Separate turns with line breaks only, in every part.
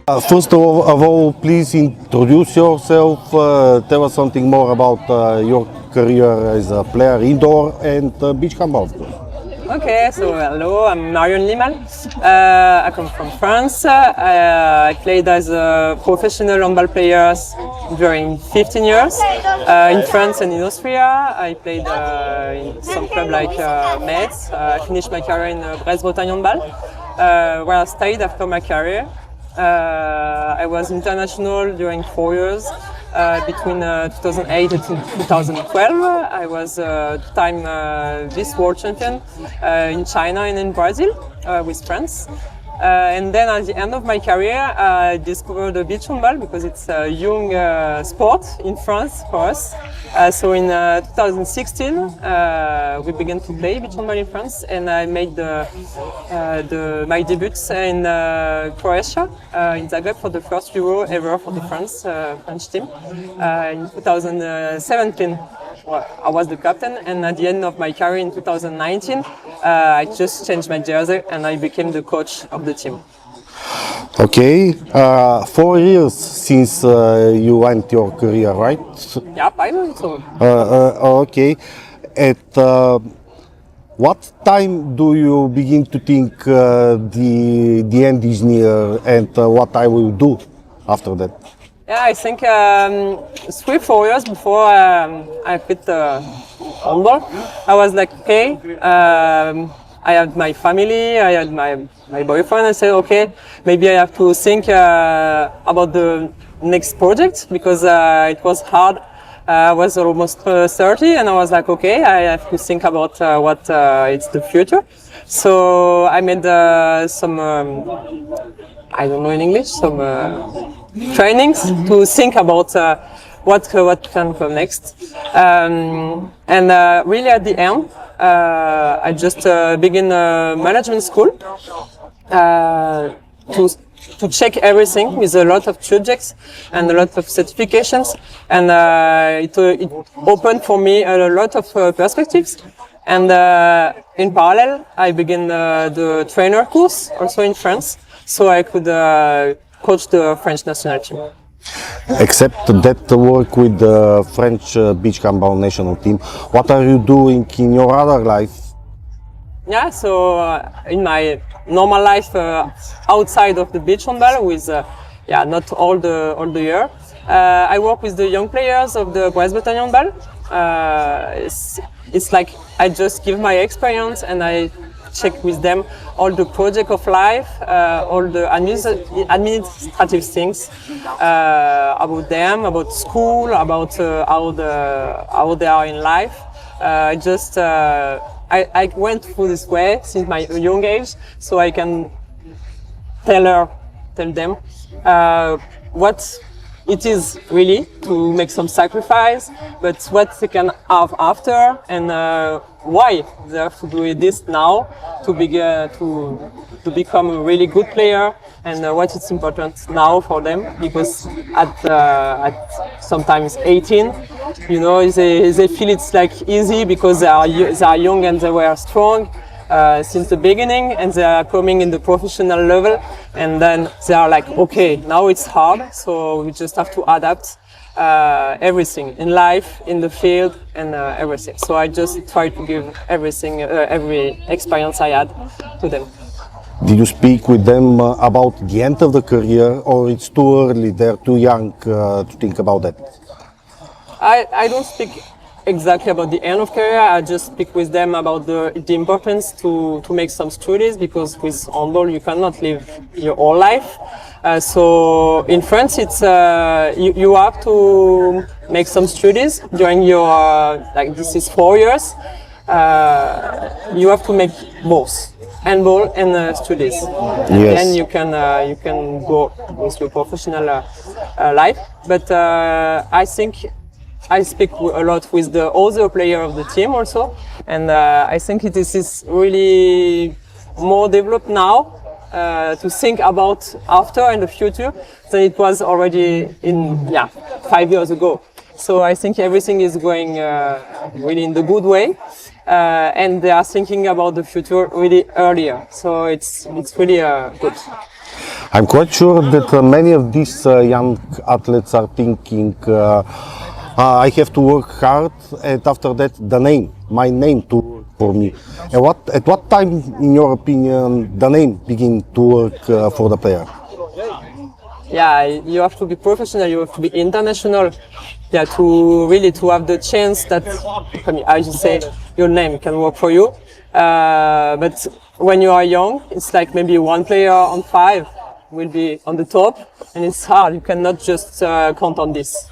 First of all, please introduce yourself. Tell us something more about your career as a player, indoor and beach handball.
Okay, so hello, I'm Marion Limal. I come from France. I played as a professional handball player during 15 years in France and in Austria. I played in some clubs like Metz. I finished my career in Brest-Bretagne Handball, where I stayed after my career. I was international during 4 years. Between 2008 and 2012, I was two-time vice world champion in China and in Brazil with France. And then at the end of my career, I discovered the beach handball because it's a young sport in France for us. So in 2016, we began to play beach handball in France, and I made my debuts in Croatia, in Zagreb, for the first Euro ever for the French team. In 2017, I was the captain, and at the end of my career in 2019, I just changed my jersey and I became the coach of the team.
Okay, 4 years since you went your career, right?
Yeah, I think so.
Okay. At what time do you begin to think the end is near and what I will do after that?
Yeah, I think 3-4 years before I quit handball, I was like, okay, I had my family, I had my boyfriend. I said, okay, maybe I have to think about the next project because it was hard. I was almost 30 and I was like, okay, I have to think about what it's the future. So I made some, I don't know in English, some trainings to think about what can come next. And really at the end, I just began a management school to check everything with a lot of subjects and a lot of certifications, and it opened for me a lot of perspectives. And in parallel, I began the trainer course also in France, so I could coach the French national team.
Except that work with the French beach handball national team, what are you doing in your other life?
Yeah, so in my normal life outside of the beach handball, with not all the year, I work with the young players of the Brest-Bretagne Handball. It's like I just give my experience and I check with them all the project of life, all the administrative things about them, about school, about how they are in life. I went through this way since my young age, so I can tell them what it is really to make some sacrifice, but what they can have after, and why they have to do this now to become a really good player, and what is important now for them, because at sometimes 18, you know, they feel it's like easy because they are young and they were strong since the beginning, and they are coming in the professional level, and then they are like, okay, now it's hard, so we just have to adapt everything in life, in the field, and everything. So I just try to give everything, every experience I had to them.
Did you speak with them about the end of the career, or it's too early, they're too young to think about that?
I don't speak exactly about the end of career. I just speak with them about the importance to make some studies, because with handball you cannot live your whole life. So in France, it's you have to make some studies during your like this is 4 years. You have to make both handball and studies.
Yes.
And then you can go with your professional life. But I think I speak a lot with the other player of the team also, and I think it is really more developed now to think about after in the future than it was already in 5 years ago. So I think everything is going really in the good way, and they are thinking about the future really earlier. So it's really good.
I'm quite sure that many of these young athletes are thinking, I have to work hard, and after that, my name to work for me. And at what time, in your opinion, the name begin to work for the player?
Yeah, you have to be professional, you have to be international, yeah, to have the chance that, as you say, your name can work for you. But when you are young, it's like maybe one player on 5 will be on the top, and it's hard. You cannot just count on this.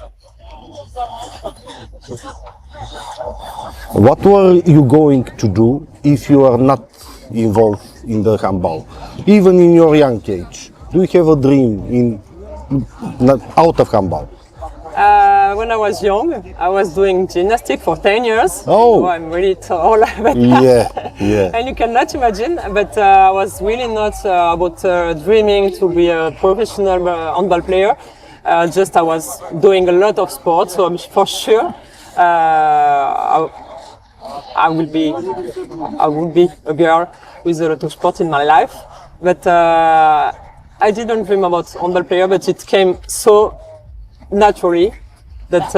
What were you going to do if you are not involved in the handball, even in your young age? Do you have a dream out of handball?
When I was young, I was doing gymnastics for 10 years.
Oh,
so I'm really tall.
yeah.
And you cannot imagine, but I was really not about dreaming to be a professional handball player. I was doing a lot of sports, so I'm for sure I will be a girl with a lot of sport in my life. But I didn't dream about handball player, but it came so naturally that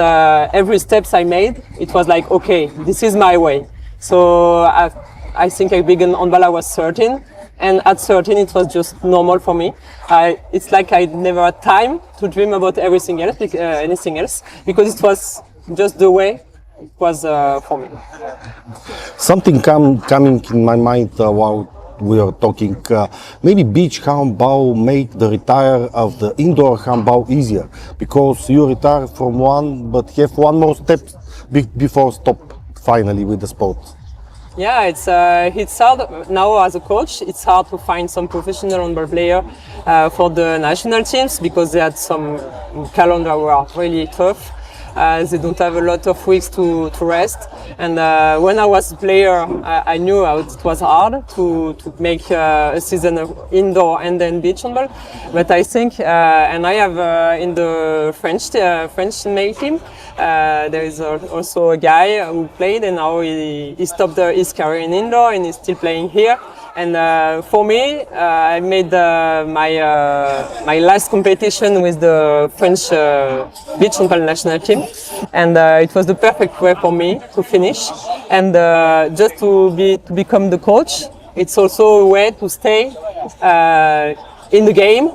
every steps I made, it was like, okay, this is my way. So I think I began handball I was 13, and at 13 it was just normal for me. It's like I never had time to dream about anything else, because it was just the way it was for me.
Something coming in my mind while we are talking, maybe beach handball make the retire of the indoor handball easier, because you retire from one but have one more step before stop finally with the sport.
Yeah, it's hard now as a coach. It's hard to find some professional handball player for the national teams, because they had some calendar were really tough. They don't have a lot of weeks to rest. And when I was a player, I knew it was hard to make a season of indoor and then beach handball. But I think, and I have in the French male team, there is also a guy who played, and now he stopped his career in indoor and he's still playing here. And for me, I made my last competition with the French beach handball national team, and it was the perfect way for me to finish. And just to become the coach, it's also a way to stay in the game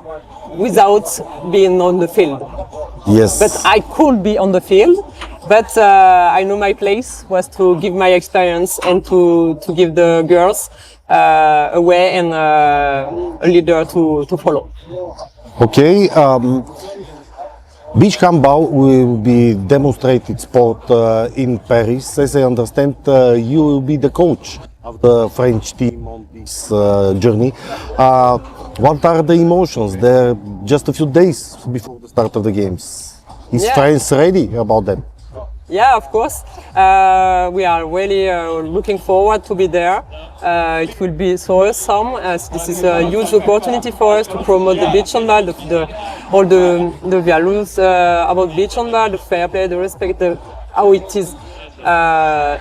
without being on the field.
Yes.
But I could be on the field, but I know my place was to give my experience and to give the girls a way and a leader to follow.
Okay. Beach handball will be demonstrated sport in Paris. As I understand, you will be the coach of the French team on this journey. What are the emotions there just a few days before the start of the games? Is France ready about that?
Yeah, of course. We are really looking forward to be there. It will be so awesome. This is a huge opportunity for us to promote the beach handball, all the values about beach handball, the fair play, the respect, how it is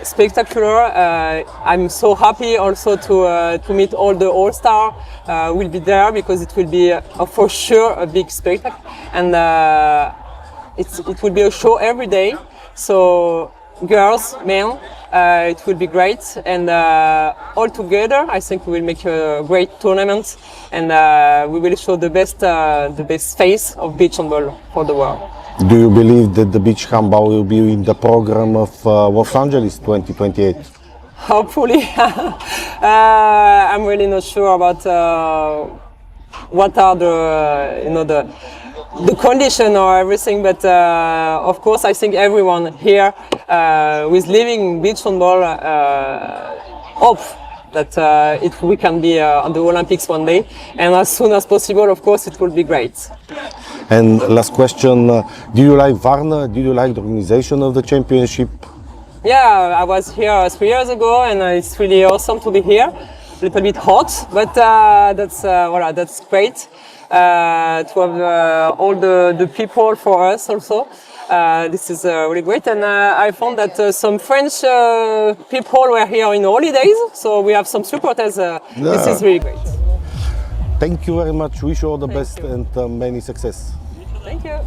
spectacular. I'm so happy also to meet all the all-stars. Will be there because it will be for sure a big spectacle, and it will be a show every day. So girls, men, it will be great, and all together I think we will make a great tournament, and we will show the best face of beach handball for the world.
Do you believe that the beach handball will be in the program of Los Angeles 2028?
Hopefully. I'm really not sure about what are the condition or everything, but of course I think everyone here with living beach handball hope that we can be on the Olympics one day, and as soon as possible, of course, it will be great.
And last question, do you like Varna? Do you like the organization of the championship?
Yeah, I was here 3 years ago, and it's really awesome to be here. A little bit hot, but that's great. To have all the people for us also. This is really great, and I found that some French people were here in holidays, so we have some supporters. This is really great.
Thank you very much. Wish you all the best and many success.
Thank you.